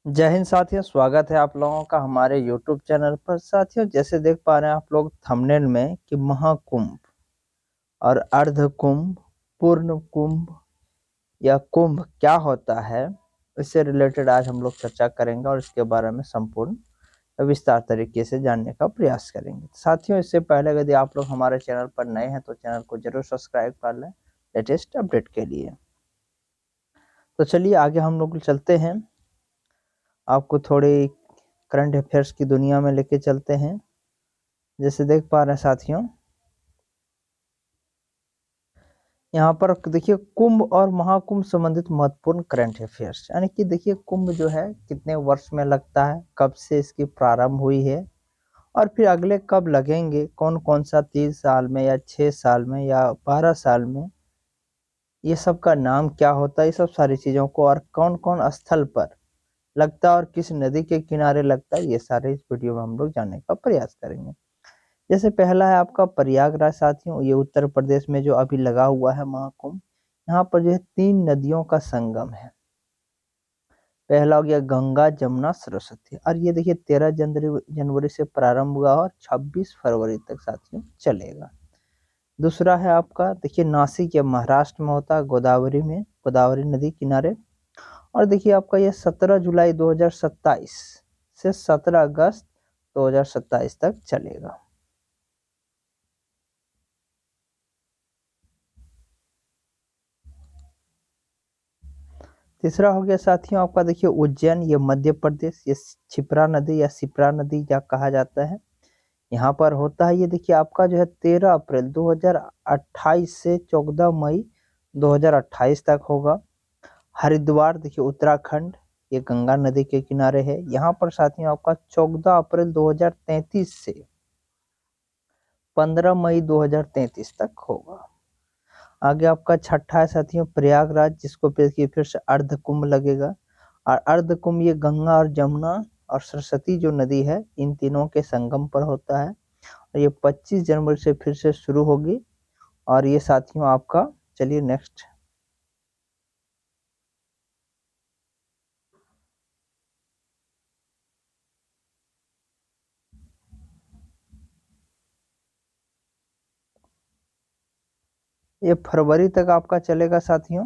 जय हिंद साथियों, स्वागत है आप लोगों का हमारे YouTube चैनल पर। साथियों, जैसे देख पा रहे हैं आप लोग थंबनेल में कि महाकुंभ और अर्ध कुंभ, पूर्ण कुंभ या कुंभ क्या होता है, इससे रिलेटेड आज हम लोग चर्चा करेंगे और इसके बारे में संपूर्ण विस्तार तरीके से जानने का प्रयास करेंगे। साथियों, इससे पहले यदि आप लोग हमारे चैनल पर नए हैं तो चैनल को जरूर सब्सक्राइब कर लें लेटेस्ट अपडेट के लिए। तो चलिए आगे हम लोग चलते हैं, आपको थोड़ी करंट अफेयर्स की दुनिया में लेके चलते हैं। जैसे देख पा रहे हैं साथियों, यहाँ पर देखिए कुंभ और महाकुंभ संबंधित महत्वपूर्ण करंट अफेयर्स, यानी कि देखिए कुंभ जो है कितने वर्ष में लगता है, कब से इसकी प्रारंभ हुई है और फिर अगले कब लगेंगे, कौन कौन सा 3 साल में या 6 साल में या 12 साल में, ये सब का नाम क्या होता है, ये सब सारी चीजों को, और कौन कौन स्थल पर लगता है और किस नदी के किनारे लगता है, ये सारे इस वीडियो में हम लोग जानने का प्रयास करेंगे। जैसे पहला है आपका प्रयागराज। साथियों, ये उत्तर प्रदेश में जो अभी लगा हुआ है महाकुंभ, यहाँ पर जो है 3 नदियों का संगम है। पहला हो गया गंगा, जमुना, सरस्वती, और ये देखिए 13 जनवरी से प्रारंभ हुआ और 26 फरवरी तक साथियों चलेगा। दूसरा है आपका देखिए नासिक, या महाराष्ट्र में होता है, गोदावरी में, गोदावरी नदी किनारे। और देखिए आपका ये 17 जुलाई 2027 से 17 अगस्त 2027 तक चलेगा। तीसरा हो गया साथियों आपका देखिए उज्जैन, ये मध्य प्रदेश, ये क्षिप्रा नदी या शिप्रा नदी क्या कहा जाता है, यहाँ पर होता है। ये देखिए आपका जो है 13 अप्रैल 2028 से 14 मई 2028 तक होगा। हरिद्वार देखिए उत्तराखंड, ये गंगा नदी के किनारे है। यहाँ पर साथियों आपका 14 अप्रैल 2033 से 15 मई 2033 तक होगा। आगे आपका छठा है साथियों प्रयागराज, जिसको फिर से अर्ध कुंभ लगेगा। और अर्ध कुंभ ये गंगा और जमुना और सरस्वती जो नदी है, इन तीनों के संगम पर होता है। और ये 25 जनवरी से फिर से शुरू होगी। और ये साथियों आपका, चलिए नेक्स्ट, ये फरवरी तक आपका चलेगा साथियों।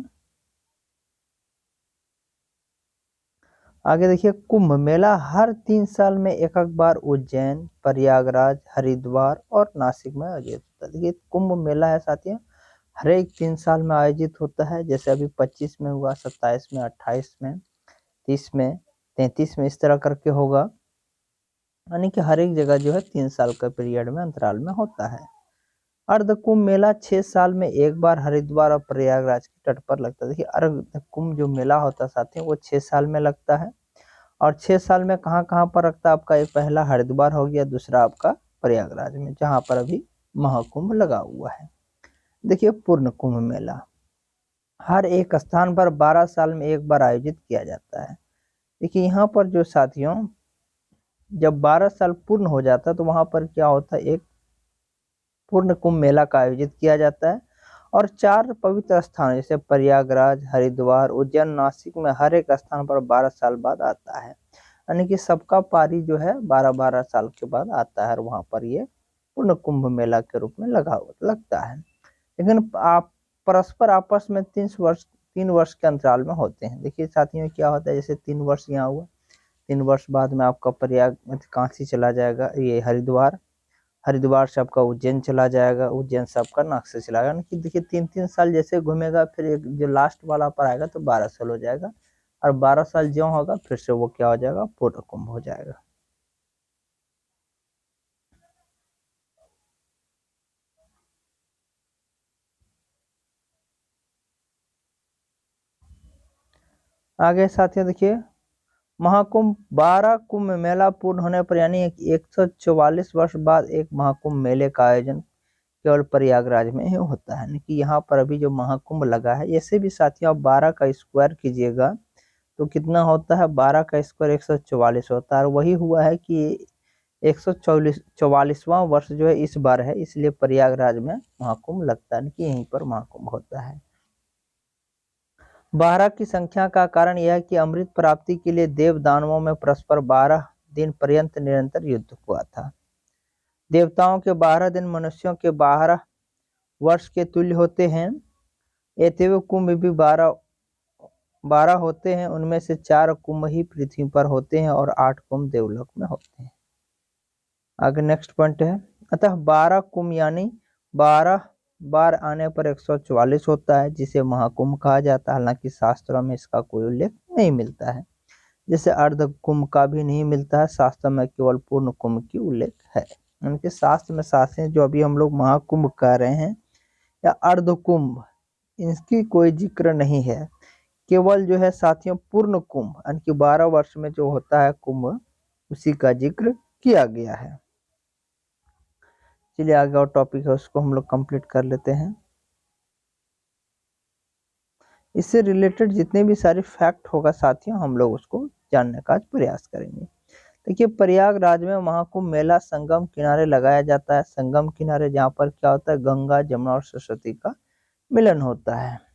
आगे देखिए कुंभ मेला हर 3 साल में एक एक बार उज्जैन, प्रयागराज, हरिद्वार और नासिक में आयोजित होता है। देखिए कुंभ मेला है साथियों, हर एक 3 साल में आयोजित होता है। जैसे अभी 25 में हुआ, 27 में, 28 में, 30 में, 33 में, इस तरह करके होगा। यानी कि हर एक जगह जो है 3 साल का पीरियड में, अंतराल में होता है। अर्ध कुंभ मेला 6 साल में एक बार हरिद्वार और प्रयागराज के तट पर लगता है। देखिए अर्ध कुंभ जो मेला होता है साथियों, वो 6 साल में लगता है। और 6 साल में कहाँ कहाँ पर रखता है आपका, एक पहला हरिद्वार हो गया, दूसरा आपका प्रयागराज में, जहाँ पर अभी महाकुंभ लगा हुआ है। देखिए पूर्ण कुंभ मेला हर एक स्थान पर 12 साल में एक बार आयोजित किया जाता है। देखिए यहाँ पर जो साथियों, जब 12 साल पूर्ण हो जाता है तो वहां पर क्या होता है, एक पूर्ण कुंभ मेला का आयोजित किया जाता है। और 4 पवित्र स्थान जैसे प्रयागराज, हरिद्वार, उज्जैन, नासिक में हर एक स्थान पर 12 साल बाद आता है। यानी कि सबका पारी जो है 12-12 साल के बाद आता है, और वहां पर ये पूर्ण कुंभ मेला के रूप में लगता है। लेकिन आप परस्पर आपस में 3 वर्ष के अंतराल में होते हैं। देखिए साथियों क्या होता है, जैसे 3 वर्ष यहाँ हुआ, 3 वर्ष बाद में आपका प्रयाग काशी चला जाएगा, ये हरिद्वार, हरिद्वार से आपका उज्जैन चला जाएगा, उज्जैन से आपका नासिक चला जाएगा। कि देखिए 3-3 साल जैसे घूमेगा, फिर एक जो लास्ट वाला पर आएगा तो 12 साल हो जाएगा। और 12 साल जो होगा फिर से वो क्या हो जाएगा, पूर्ण कुंभ हो जाएगा। आगे साथियों देखिए महाकुंभ, 12 कुंभ मेला पूर्ण होने पर यानी 144 वर्ष बाद एक महाकुंभ मेले का आयोजन केवल प्रयागराज में ही होता है। यानी कि यहाँ पर अभी जो महाकुंभ लगा है, ऐसे भी साथियों आप 12 का स्क्वायर कीजिएगा तो कितना होता है, 12 का स्क्वायर 144 होता है। और वही हुआ है कि 144वां वर्ष जो है इस बार है, इसलिए प्रयागराज में महाकुंभ लगता है कि यहीं पर महाकुंभ होता है। 12 की संख्या का कारण यह है कि अमृत प्राप्ति के लिए देव दानवों में परस्पर 12 दिन पर्यंत निरंतर युद्ध हुआ था। देवताओं के 12 दिन मनुष्यों के 12 वर्ष के तुल्य होते हैं। एतव कुंभ भी 12 होते हैं, उनमें से 4 कुंभ ही पृथ्वी पर होते हैं और 8 कुंभ देवलोक में होते हैं। आगे नेक्स्ट पॉइंट है, अतः 12 कुंभ यानी 12 बार आने पर 144 होता है, जिसे महाकुंभ कहा जाता है। हालांकि शास्त्रों में इसका कोई उल्लेख नहीं मिलता है, जैसे अर्ध कुंभ का भी नहीं मिलता है। शास्त्र में केवल पूर्ण कुंभ की उल्लेख है। उनके शास्त्र में शास्त्र जो अभी हम लोग महाकुंभ कह रहे हैं या अर्ध कुंभ, इसकी कोई जिक्र नहीं है। केवल जो है साथियों पूर्ण कुंभ यानी कि 12 वर्ष में जो होता है कुंभ, उसी का जिक्र किया गया है। चलिए आगे और टॉपिक है उसको हम लोग कंप्लीट कर लेते हैं। इससे रिलेटेड जितने भी सारे फैक्ट होगा साथियों, हम लोग उसको जानने का प्रयास करेंगे। देखिए, प्रयागराज में महाकुंभ मेला संगम किनारे लगाया जाता है। संगम किनारे जहाँ पर क्या होता है, गंगा जमुना और सरस्वती का मिलन होता है।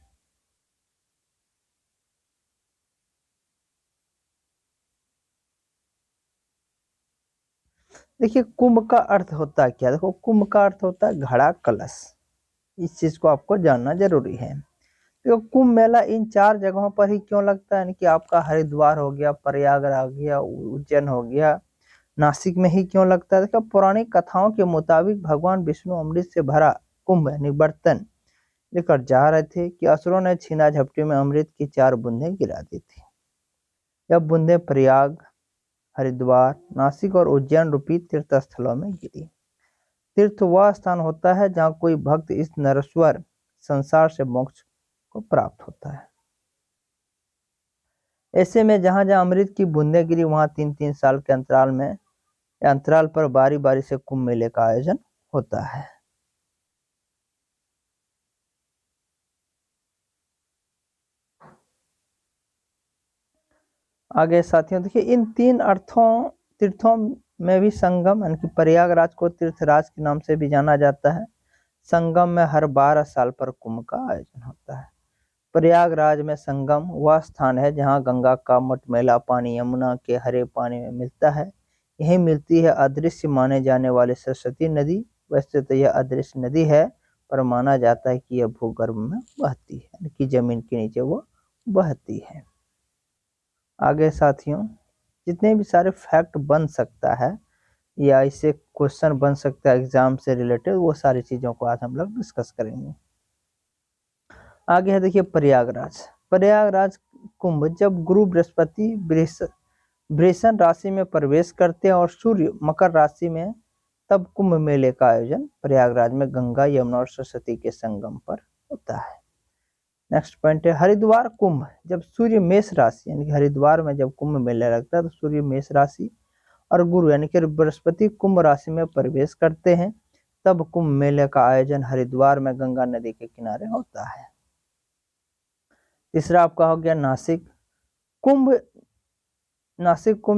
देखिए, कुंभ का अर्थ होता है क्या, देखो कुंभ का अर्थ होता है घड़ा कलश। इस चीज को आपको जानना जरूरी है। देखो, कुंभ मेला इन 4 जगहों पर ही क्यों लगता है, यानी कि आपका हरिद्वार हो गया, प्रयागराज हो गया, उज्जैन हो गया, नासिक में ही क्यों लगता है। देखो, पौराणिक कथाओं के मुताबिक भगवान विष्णु अमृत से भरा कुंभ यानी बर्तन लेकर जा रहे थे कि असुरों ने छीना झपटी में अमृत की 4 बूंदें गिरा दी थी। यह बूंदें प्रयाग, हरिद्वार, नासिक और उज्जैन रूपी तीर्थ स्थलों में गिरी। तीर्थ वह स्थान होता है जहाँ कोई भक्त इस नरस्वर संसार से मोक्ष को प्राप्त होता है। ऐसे में जहां जहां अमृत की बूंदें गिरी, वहां 3-3 साल के अंतराल पर बारी बारी से कुंभ मेले का आयोजन होता है। आगे साथियों देखिए, इन 3 तीर्थों में भी संगम यानी कि प्रयागराज को तीर्थराज के नाम से भी जाना जाता है। संगम में हर 12 साल पर कुंभ का आयोजन होता है। प्रयागराज में संगम वह स्थान है जहां गंगा का मटमैला पानी यमुना के हरे पानी में मिलता है। यही मिलती है अदृश्य माने जाने वाली सरस्वती नदी। वैसे तो यह अदृश्य नदी है, पर माना जाता है कि यह भूगर्भ में बहती है, यानी कि जमीन के नीचे वो बहती है। आगे साथियों, जितने भी सारे फैक्ट बन सकता है या इससे क्वेश्चन बन सकता है एग्जाम से रिलेटेड, वो सारी चीजों को आज हम लोग डिस्कस करेंगे। आगे है देखिए प्रयागराज कुंभ जब गुरु बृहस्पति वृषण राशि में प्रवेश करते हैं और सूर्य मकर राशि में, तब कुंभ मेले का आयोजन प्रयागराज में गंगा यमुना और सरस्वती के संगम पर होता है। नेक्स्ट पॉइंट है हरिद्वार कुंभ जब सूर्य मेष राशि यानी कि हरिद्वार में जब कुंभ मेला लगता है तो सूर्य मेष राशि और गुरु यानी कि बृहस्पति कुंभ राशि में प्रवेश करते हैं, तब कुंभ मेले का आयोजन हरिद्वार में गंगा नदी के किनारे होता है। तीसरा आपका हो गया नासिक कुंभ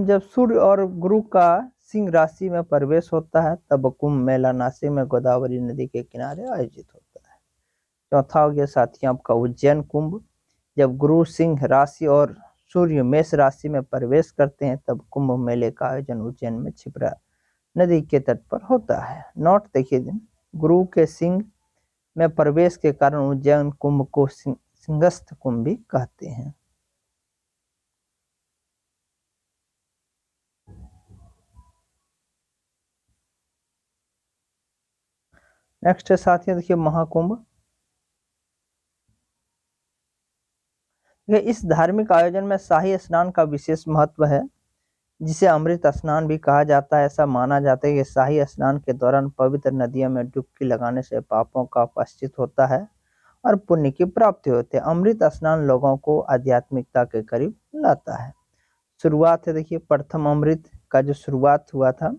जब सूर्य और गुरु का सिंह राशि में प्रवेश होता है, तब कुंभ मेला नासिक में गोदावरी नदी के किनारे आयोजित होता है। चौथा हो गया साथियों आपका उज्जैन कुंभ जब गुरु सिंह राशि और सूर्य मेष राशि में प्रवेश करते हैं, तब कुंभ मेले का आयोजन उज्जैन में क्षिप्रा नदी के तट पर होता है। नोट देखिए, गुरु के सिंह में प्रवेश के कारण उज्जैन कुंभ को सिंहस्थ कुंभ भी कहते हैं। नेक्स्ट है साथियों देखिए महाकुंभ। इस धार्मिक आयोजन में शाही स्नान का विशेष महत्व है, जिसे अमृत स्नान भी कहा जाता है। ऐसा माना जाता है कि शाही स्नान के दौरान पवित्र नदियों में डुबकी लगाने से पापों का प्रायश्चित होता है और पुण्य की प्राप्ति होती है। अमृत स्नान लोगों को आध्यात्मिकता के करीब लाता है। शुरुआत है देखिए, प्रथम अमृत का जो शुरुआत हुआ था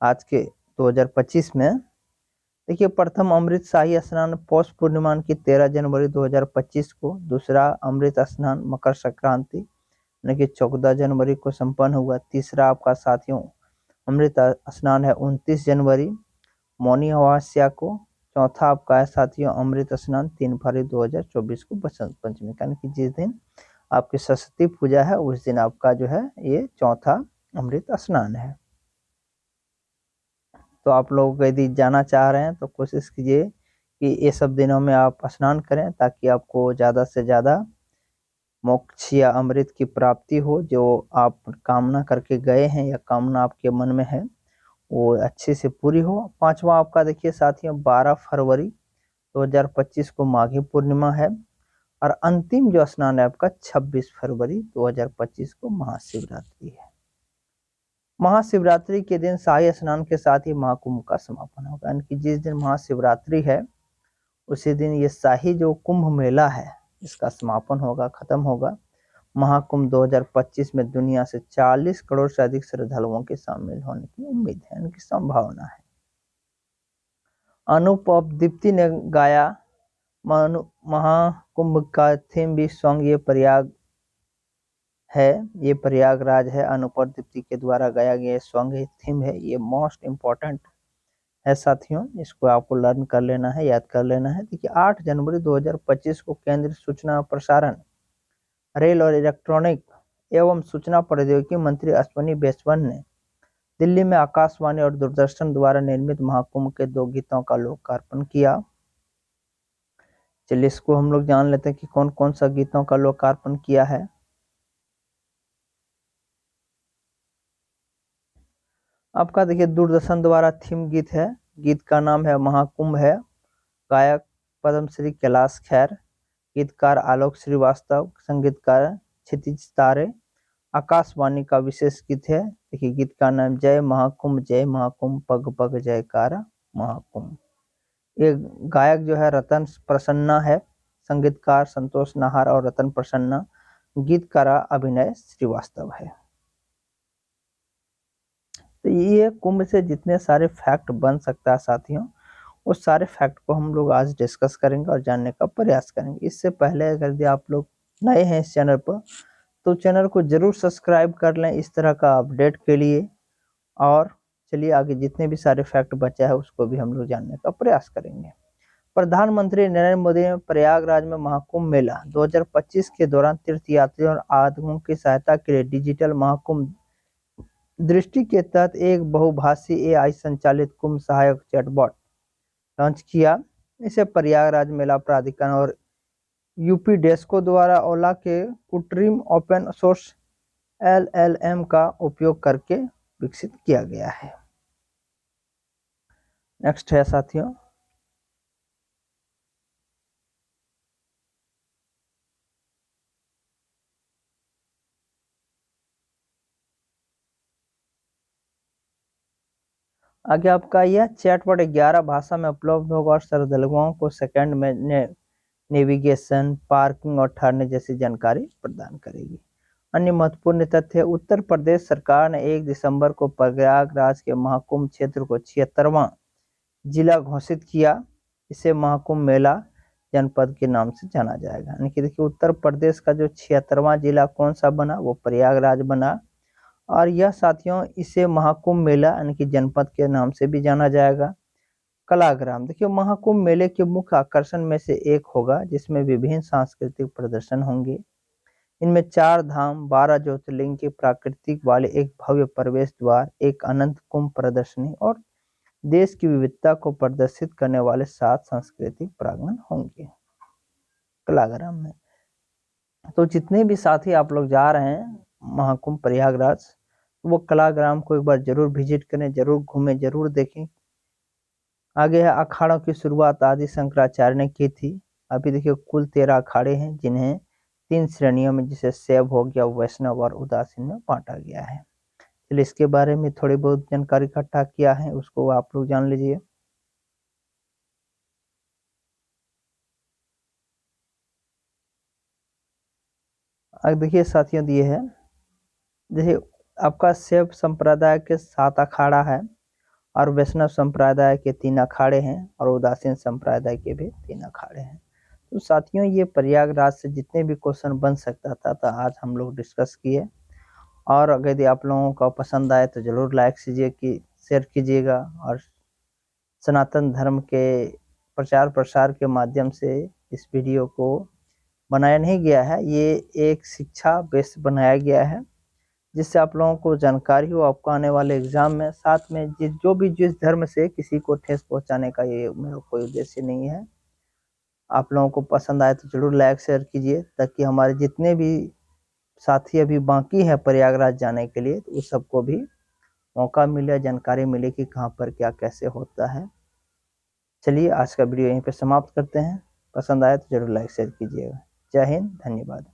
आज के 2025 में, देखिए प्रथम अमृत शाही स्नान पौष पूर्णिमा की 13 जनवरी 2025 को, दूसरा अमृत स्नान मकर संक्रांति यानी कि 14 जनवरी को संपन्न हुआ। तीसरा आपका साथियों अमृत स्नान है 29 जनवरी मौनी अमावस्या को। चौथा आपका है साथियों अमृत स्नान 3 फरवरी 2024 को बसंत पंचमी, यानी कि जिस दिन आपकी सरस्वती पूजा है उस दिन आपका जो है ये चौथा अमृत स्नान है। तो आप लोग यदि जाना चाह रहे हैं तो कोशिश कीजिए कि ये सब दिनों में आप स्नान करें, ताकि आपको ज़्यादा से ज़्यादा मोक्ष या अमृत की प्राप्ति हो, जो आप कामना करके गए हैं या कामना आपके मन में है वो अच्छे से पूरी हो। पांचवा आपका देखिए साथियों 12 फरवरी 2025 को माघी पूर्णिमा है, और अंतिम जो स्नान है आपका 26 फरवरी 2025 को महाशिवरात्रि है। महाशिवरात्रि के दिन शाही स्नान के साथ ही महाकुंभ का समापन होगा, यानी कि जिस दिन महाशिवरात्रि है उसी दिन ये शाही जो कुंभ मेला है इसका समापन होगा, खत्म होगा। महाकुंभ 2025 में दुनिया से 40 करोड़ से अधिक श्रद्धालुओं के शामिल होने की उम्मीद है, इनकी संभावना है। अनूप दीप्ति ने गाया महाकुंभ का थीम भी सॉन्ग ये प्रयाग है, ये प्रयागराज है। अनूप दीप्ति के द्वारा गाया गया सॉन्ग है, थीम है, ये मोस्ट इम्पोर्टेंट है साथियों, इसको आपको लर्न कर लेना है, याद कर लेना है। देखिए 8 जनवरी 2025 को केंद्रीय सूचना प्रसारण, रेल और इलेक्ट्रॉनिक एवं सूचना प्रौद्योगिकी मंत्री अश्विनी वैष्णव ने दिल्ली में आकाशवाणी और दूरदर्शन द्वारा निर्मित महाकुंभ के 2 गीतों का लोकार्पण किया। चलिए इसको हम लोग जान लेते हैं कि कौन कौन सा गीतों का लोकार्पण किया है। आपका देखिए दूरदर्शन द्वारा थीम गीत है, गीत का नाम है महाकुंभ है, गायक पद्मश्री कैलाश खैर, गीतकार आलोक श्रीवास्तव, संगीतकार क्षितिज तारे। आकाशवाणी का विशेष गीत है, देखिए गीत का नाम जय महाकुंभ पग पग जयकारा महाकुंभ। ये गायक जो है रतन प्रसन्ना है, संगीतकार संतोष नाहर और रतन प्रसन्ना, गीतकार अभिनय श्रीवास्तव है। तो ये कुंभ से जितने सारे फैक्ट बन सकता है साथियों, उस सारे फैक्ट को हम लोग आज डिस्कस करेंगे और जानने का प्रयास करेंगे। इससे पहले अगर यदि आप लोग नए हैं इस चैनल पर तो चैनल को जरूर सब्सक्राइब कर लें इस तरह का अपडेट के लिए। और चलिए आगे जितने भी सारे फैक्ट बचा है उसको भी हम लोग जानने का प्रयास करेंगे। प्रधानमंत्री नरेंद्र मोदी ने प्रयागराज में महाकुंभ मेला 2025 के दौरान तीर्थयात्रियों और आगमन की सहायता के लिए डिजिटल महाकुंभ दृष्टि के तहत एक बहुभाषी AI संचालित कुंभ सहायक चैटबॉट लॉन्च किया। इसे प्रयागराज मेला प्राधिकरण और यूपी डेस्को द्वारा ओला के कुट्रीम ओपन सोर्स LLM का उपयोग करके विकसित किया गया है। नेक्स्ट है साथियों आगे आपका यह चैटबॉट 11 भाषा में उपलब्ध होगा और श्रद्धालुओं को सेकंड में नेविगेशन, पार्किंग और ठहरने जैसी जानकारी प्रदान करेगी। अन्य महत्वपूर्ण तथ्य, उत्तर प्रदेश सरकार ने 1 दिसंबर को प्रयागराज के महाकुंभ क्षेत्र को 76वां जिला घोषित किया। इसे महाकुंभ मेला जनपद के नाम से जाना जाएगा, यानी कि देखिए उत्तर प्रदेश का जो 76वां जिला कौन सा बना, वो प्रयागराज बना। और यह साथियों इसे महाकुंभ मेला यानी कि जनपद के नाम से भी जाना जाएगा। कलाग्राम, देखिए महाकुंभ मेले के मुख्य आकर्षण में से एक होगा जिसमें विभिन्न सांस्कृतिक प्रदर्शन होंगे। इनमें 4 धाम, 12 ज्योतिर्लिंग की प्राकृतिक वाले एक भव्य प्रवेश द्वार, एक अनंत कुंभ प्रदर्शनी और देश की विविधता को प्रदर्शित करने वाले 7 सांस्कृतिक प्रांगण होंगे कलाग्राम में। तो जितने भी साथी आप लोग जा रहे हैं महाकुंभ प्रयागराज, वो कलाग्राम को एक बार जरूर विजिट करें, जरूर घूमें, जरूर देखें। आगे है अखाड़ों की शुरुआत आदि शंकराचार्य ने की थी। अभी देखिए कुल 13 अखाड़े हैं जिन्हें 3 श्रेणियों में, जिसे शैव हो गया, वैष्णव और उदासीन में बांटा गया है। चलिए इसके बारे में थोड़ी बहुत जानकारी इकट्ठा किया है, उसको आप लोग जान लीजिए। अब देखिए साथियों दिए है, जैसे आपका शैव संप्रदाय के 7 अखाड़ा है और वैष्णव संप्रदाय के 3 अखाड़े हैं और उदासीन संप्रदाय के भी 3 अखाड़े हैं। तो साथियों ये प्रयागराज से जितने भी क्वेश्चन बन सकता था तो आज हम लोग डिस्कस किए। और अगर यदि आप लोगों को पसंद आए तो जरूर लाइक कीजिए, कि शेयर कीजिएगा और सनातन धर्म के प्रचार प्रसार के माध्यम से इस वीडियो को बनाया नहीं गया है। ये एक शिक्षा बेस बनाया गया है, जिससे आप लोगों को जानकारी हो आपको आने वाले एग्जाम में। साथ में जिस धर्म से किसी को ठेस पहुंचाने का ये मेरा कोई उद्देश्य नहीं है। आप लोगों को पसंद आए तो जरूर लाइक शेयर कीजिए, ताकि हमारे जितने भी साथी अभी बाकी है प्रयागराज जाने के लिए, तो उस सबको भी मौका मिले, जानकारी मिले कि कहाँ पर क्या कैसे होता है। चलिए आज का वीडियो यहीं पे समाप्त करते हैं। पसंद आए तो जरूर लाइक शेयर कीजिएगा। जय हिंद, धन्यवाद।